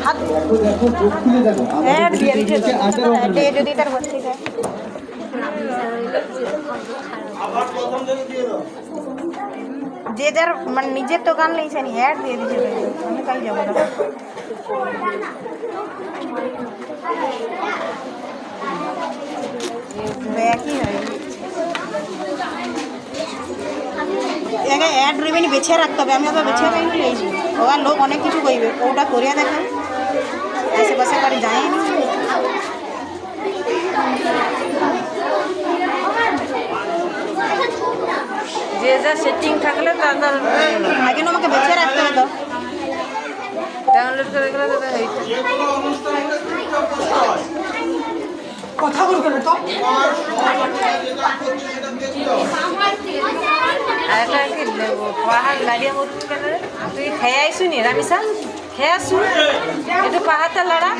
হাত যদি তার ভর্তি যায় যে যার মানে নিজের তো গান লিখছে নি অ্যাড দিয়ে দিচ্ছে আমি কাই যাবো না একই হয় অ্যাড রেভিনিউ বেছে রাখতে হবে আমি আবার বেছে পাইনি লেইছি ওরা লোক অনেক কিছু কইবে কোটা করিয়া দেখা আশেপাশে কারি যায়নি যে যা সেটিং থাকলে তাদের আগে না আমাকে বেছে রাখতে হতো ডাউনলোড করে গেলে দাদা হইতো কথা বলবে না তো আর একটা কি পাহাড় লাড়িয়া মরুন কেন তুই খেয়ে আইসুনি রামিসা খেয়ে আসু একটু পাহাড়টা লড়া